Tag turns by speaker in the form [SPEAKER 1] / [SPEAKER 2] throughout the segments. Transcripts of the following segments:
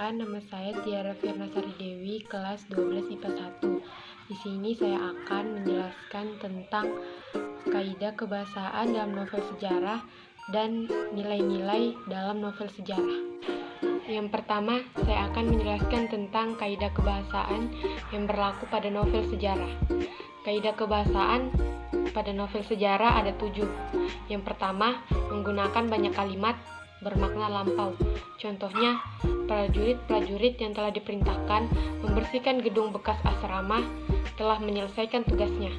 [SPEAKER 1] Perkenalkan, nama saya Tiara Firnasari Dewi, kelas 12 IPA 1. Di sini saya akan menjelaskan tentang kaidah kebahasaan dalam novel sejarah dan nilai-nilai dalam novel sejarah. Yang pertama, saya akan menjelaskan tentang kaidah kebahasaan yang berlaku pada novel sejarah. Kaidah kebahasaan pada novel sejarah ada 7. Yang pertama, menggunakan banyak kalimat bermakna lampau. Contohnya, prajurit-prajurit yang telah diperintahkan membersihkan gedung bekas asrama telah menyelesaikan tugasnya.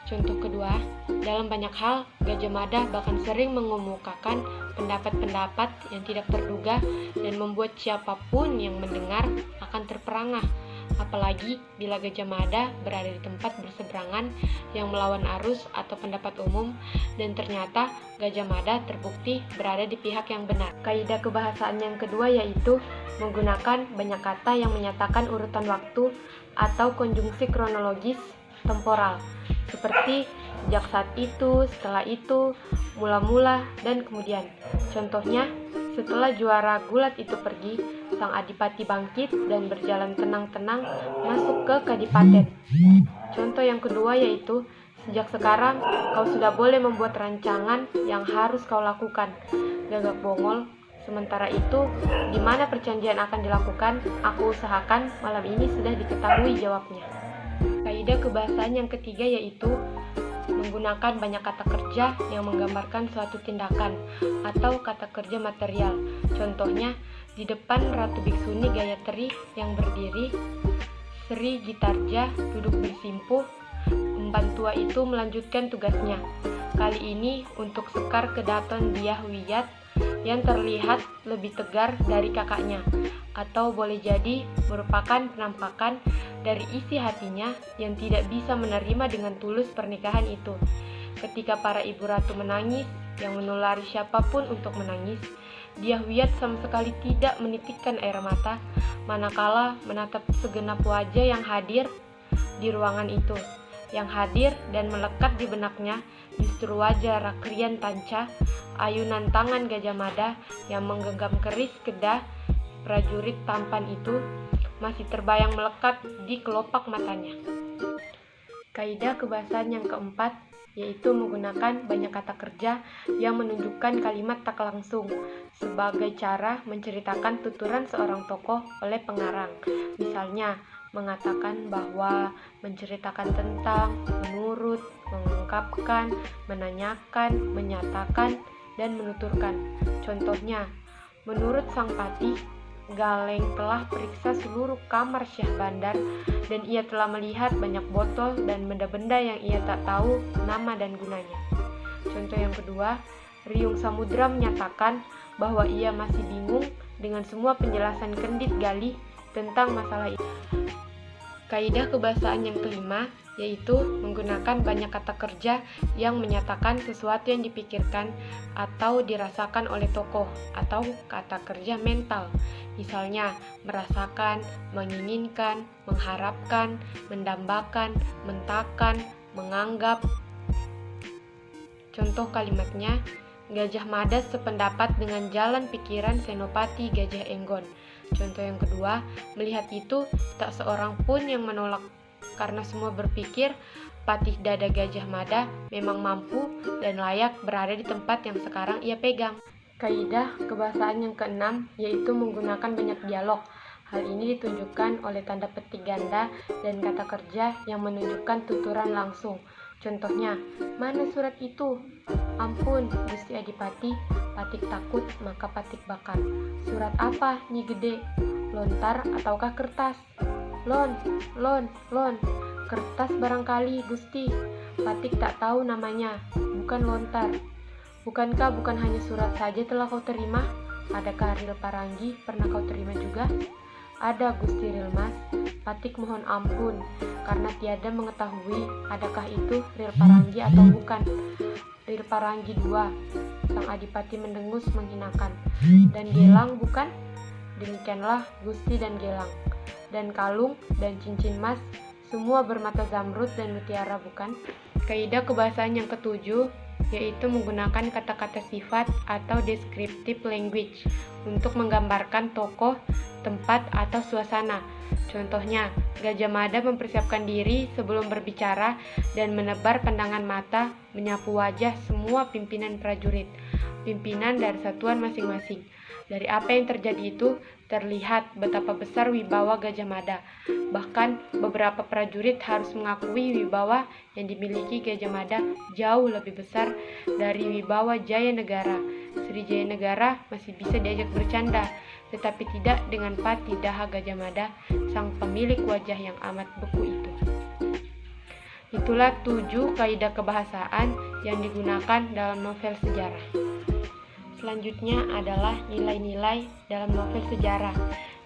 [SPEAKER 1] Contoh kedua, dalam banyak hal, Gajah Mada bahkan sering mengemukakan pendapat-pendapat yang tidak terduga dan membuat siapapun yang mendengar akan terperangah. Apalagi bila Gajah Mada berada di tempat berseberangan yang melawan arus atau pendapat umum dan ternyata Gajah Mada terbukti berada di pihak yang benar. Kaidah kebahasaan yang kedua yaitu menggunakan banyak kata yang menyatakan urutan waktu atau konjungsi kronologis temporal seperti sejak saat itu, setelah itu, mula-mula, dan kemudian. Contohnya, setelah juara gulat itu pergi, sang adipati bangkit dan berjalan tenang-tenang masuk ke kadipaten. Contoh yang kedua yaitu, sejak sekarang kau sudah boleh membuat rancangan yang harus kau lakukan. Gagak Bongol. Sementara itu, di mana perjanjian akan dilakukan, aku usahakan malam ini sudah diketahui jawabnya. Kaidah kebahasaan yang ketiga yaitu menggunakan banyak kata kerja yang menggambarkan suatu tindakan atau kata kerja material. Contohnya, di depan Ratu Biksuni Gayatri yang berdiri, Sri Gitarja duduk bersimpuh, emban tua itu melanjutkan tugasnya. Kali ini untuk Sekar Kedaton Dyah Wiyat yang terlihat lebih tegar dari kakaknya, atau boleh jadi merupakan penampakan dari isi hatinya yang tidak bisa menerima dengan tulus pernikahan itu. Ketika para ibu ratu menangis, yang menulari siapapun untuk menangis, Dyah Wiyat sama sekali tidak menitikkan air mata, manakala menatap segenap wajah yang hadir di ruangan itu. Yang hadir dan melekat di benaknya justru wajah Rakrian Tanca, ayunan tangan Gajah Mada yang menggenggam keris kedah prajurit tampan itu masih terbayang melekat di kelopak matanya. Kaidah kebahasaan yang keempat yaitu menggunakan banyak kata kerja yang menunjukkan kalimat tak langsung sebagai cara menceritakan tuturan seorang tokoh oleh pengarang. Misalnya, mengatakan bahwa, menceritakan tentang, menurut, mengungkapkan, menanyakan, menyatakan, dan menuturkan. Contohnya, menurut Sang Patih, Galeng telah periksa seluruh kamar Syah Bandar dan ia telah melihat banyak botol dan benda-benda yang ia tak tahu nama dan gunanya. Contoh yang kedua, Riung Samudra menyatakan bahwa ia masih bingung dengan semua penjelasan Kendit Galih tentang masalah itu. Kaidah kebahasaan yang kelima yaitu menggunakan banyak kata kerja yang menyatakan sesuatu yang dipikirkan atau dirasakan oleh tokoh atau kata kerja mental. Misalnya, merasakan, menginginkan, mengharapkan, mendambakan, mentakan, menganggap. Contoh kalimatnya, Gajah Mada sependapat dengan jalan pikiran Senopati Gajah Enggon. Contoh yang kedua, melihat itu tak seorang pun yang menolak karena semua berpikir Patih Dada Gajah Mada memang mampu dan layak berada di tempat yang sekarang ia pegang. Kaidah kebahasaan yang keenam yaitu menggunakan banyak dialog. Hal ini ditunjukkan oleh tanda petik ganda dan kata kerja yang menunjukkan tuturan langsung. Contohnya, mana surat itu? Ampun, Gusti Adipati, Patik takut, maka Patik bakar. Surat apa, Nyi Gede? Lontar ataukah kertas? Lon, kertas barangkali, Gusti. Patik tak tahu namanya, bukan lontar. Bukankah bukan hanya surat saja telah kau terima? Adakah Ril Paranggi pernah kau terima juga? Ada, Gusti Rilmas. Patik mohon ampun, karena tiada mengetahui adakah itu Ril Paranggi atau bukan. Ril Paranggi 2, Sang Adipati mendengus menghinakan. Dan gelang bukan? Demikianlah Gusti dan gelang. Dan kalung dan cincin emas, semua bermata zamrud dan mutiara bukan? Kaidah kebahasaan yang ketujuh yaitu menggunakan kata-kata sifat atau descriptive language untuk menggambarkan tokoh, tempat, atau suasana. Contohnya, Gajah Mada mempersiapkan diri sebelum berbicara dan menebar pandangan mata menyapu wajah semua pimpinan prajurit, pimpinan dari satuan masing-masing. Dari apa yang terjadi itu, terlihat betapa besar wibawa Gajah Mada. Bahkan, beberapa prajurit harus mengakui wibawa yang dimiliki Gajah Mada jauh lebih besar dari wibawa Jaya Negara. Sri Negara masih bisa diajak bercanda, tetapi tidak dengan Pati Daha Gajah Mada, sang pemilik wajah yang amat beku itu. Itulah 7 kaidah kebahasaan yang digunakan dalam novel sejarah. Selanjutnya adalah nilai-nilai dalam novel sejarah.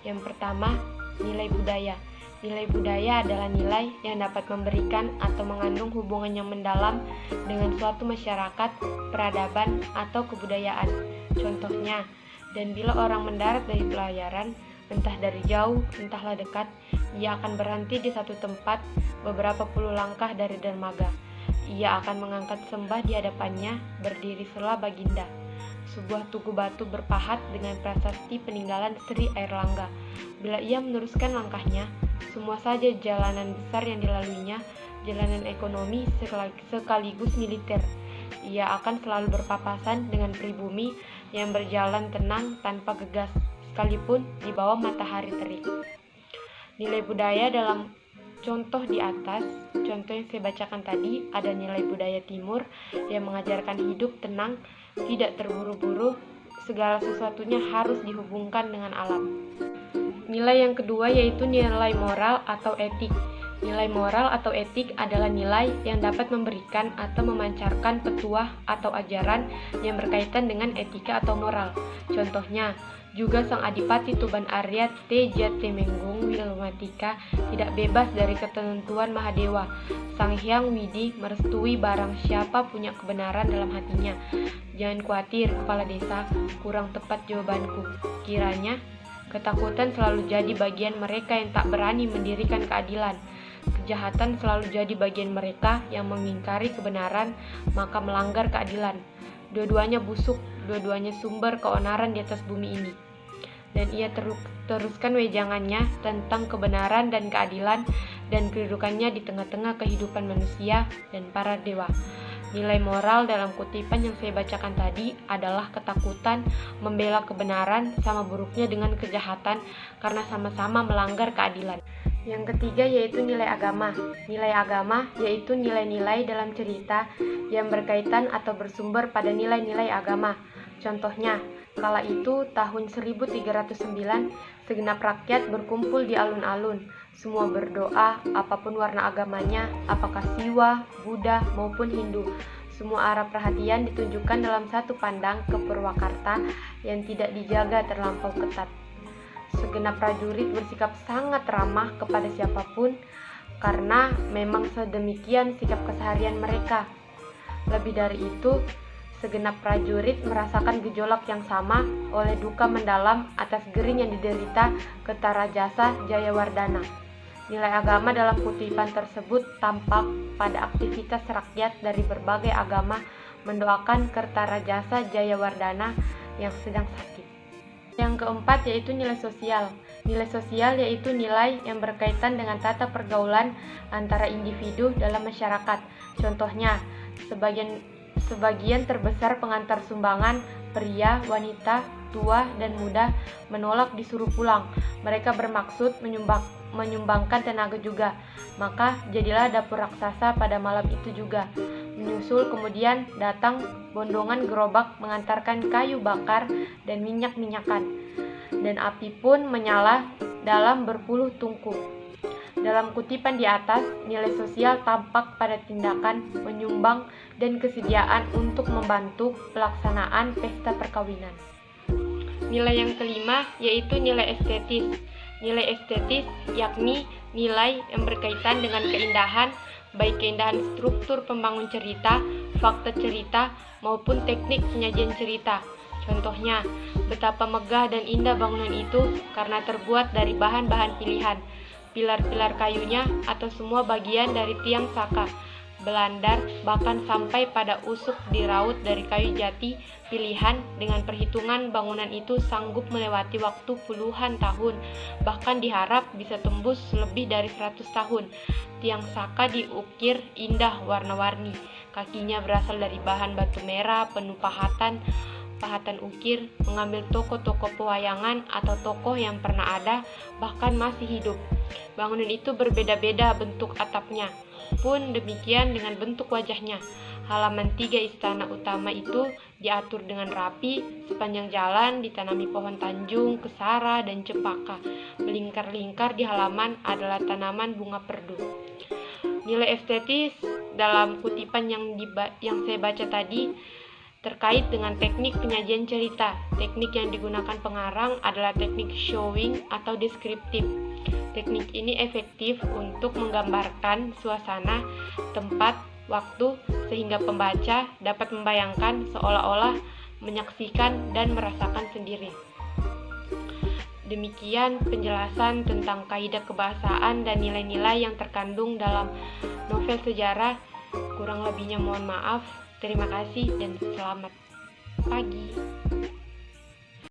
[SPEAKER 1] Yang pertama, nilai budaya. Nilai budaya adalah nilai yang dapat memberikan atau mengandung hubungan yang mendalam dengan suatu masyarakat, peradaban, atau kebudayaan. Contohnya, dan bila orang mendarat dari pelayaran, entah dari jauh, entahlah dekat, ia akan berhenti di satu tempat beberapa puluh langkah dari dermaga. Ia akan mengangkat sembah di hadapannya, berdiri sela Baginda, sebuah tugu batu berpahat dengan prasasti peninggalan Sri Airlangga. Bila ia meneruskan langkahnya, semua saja jalanan besar yang dilaluinya, jalanan ekonomi sekaligus militer. Ia akan selalu berpapasan dengan pribumi yang berjalan tenang tanpa gegas, sekalipun di bawah matahari terik. Nilai budaya dalam contoh di atas, contoh yang saya bacakan tadi, ada nilai budaya timur yang mengajarkan hidup tenang, tidak terburu-buru, segala sesuatunya harus dihubungkan dengan alam. Nilai yang kedua yaitu nilai moral atau etik. Nilai moral atau etik adalah nilai yang dapat memberikan atau memancarkan petuah atau ajaran yang berkaitan dengan etika atau moral. Contohnya, juga sang Adipati Tuban Arya T. Jatimenggung Wilmatika tidak bebas dari ketentuan Mahadewa. Sang Hyang Widi merestui barang siapa punya kebenaran dalam hatinya. Jangan khawatir, kepala desa, kurang tepat jawabanku. Kiranya ketakutan selalu jadi bagian mereka yang tak berani mendirikan keadilan. Kejahatan selalu jadi bagian mereka yang mengingkari kebenaran, maka melanggar keadilan. Dua-duanya busuk, dua-duanya sumber keonaran di atas bumi ini. Dan ia teruskan wejangannya tentang kebenaran dan keadilan dan kedudukannya di tengah-tengah kehidupan manusia dan para dewa. Nilai moral dalam kutipan yang saya bacakan tadi adalah ketakutan membela kebenaran sama buruknya dengan kejahatan karena sama-sama melanggar keadilan. Yang ketiga yaitu nilai agama. Nilai agama yaitu nilai-nilai dalam cerita yang berkaitan atau bersumber pada nilai-nilai agama. Contohnya, kala itu tahun 1309, segenap rakyat berkumpul di alun-alun. Semua berdoa, apapun warna agamanya, apakah Siwa, Buddha, maupun Hindu. Semua arah perhatian ditunjukkan dalam satu pandang ke Purwakarta yang tidak dijaga terlampau ketat. Segenap prajurit bersikap sangat ramah kepada siapapun karena memang sedemikian sikap keseharian mereka. Lebih dari itu, segenap prajurit merasakan gejolak yang sama oleh duka mendalam atas gering yang diderita Kertarajasa Jayawardana. Nilai agama dalam kutipan tersebut tampak pada aktivitas rakyat dari berbagai agama mendoakan Kertarajasa Jayawardana yang sedang sakit. Yang keempat yaitu nilai sosial. Nilai sosial yaitu nilai yang berkaitan dengan tata pergaulan antara individu dalam masyarakat. Contohnya, sebagian terbesar pengantar sumbangan, pria, wanita, tua, dan muda menolak disuruh pulang. Mereka bermaksud menyumbangkan tenaga juga. Maka jadilah dapur raksasa pada malam itu juga. Menyusul kemudian datang bondongan gerobak mengantarkan kayu bakar dan minyak-minyakan. Dan api pun menyala dalam berpuluh tungku. Dalam kutipan di atas, nilai sosial tampak pada tindakan, menyumbang, dan kesediaan untuk membantu pelaksanaan pesta perkawinan. Nilai yang kelima yaitu nilai estetis. Nilai estetis yakni nilai yang berkaitan dengan keindahan, baik keindahan struktur pembangun cerita, fakta cerita, maupun teknik penyajian cerita. Contohnya, betapa megah dan indah bangunan itu karena terbuat dari bahan-bahan pilihan, pilar-pilar kayunya atau semua bagian dari tiang saka, belandar, bahkan sampai pada usuk diraut dari kayu jati pilihan. Dengan perhitungan, bangunan itu sanggup melewati waktu puluhan tahun, bahkan diharap bisa tembus lebih dari 100 tahun. Tiang saka diukir indah warna-warni. Kakinya berasal dari bahan batu merah penuh pahatan ukir, mengambil tokoh-tokoh pewayangan atau tokoh yang pernah ada, bahkan masih hidup. Bangunan itu berbeda-beda bentuk atapnya, pun demikian dengan bentuk wajahnya. Halaman 3 istana utama itu diatur dengan rapi, sepanjang jalan ditanami pohon tanjung, kesara, dan cempaka. Melingkar-lingkar di halaman adalah tanaman bunga perdu. Nilai estetis dalam kutipan yang saya baca tadi terkait dengan teknik penyajian cerita. Teknik yang digunakan pengarang adalah teknik showing atau deskriptif. Teknik ini efektif untuk menggambarkan suasana, tempat, waktu, sehingga pembaca dapat membayangkan seolah-olah menyaksikan dan merasakan sendiri. Demikian penjelasan tentang kaidah kebahasaan dan nilai-nilai yang terkandung dalam novel sejarah. Kurang lebihnya mohon maaf. Terima kasih dan selamat pagi.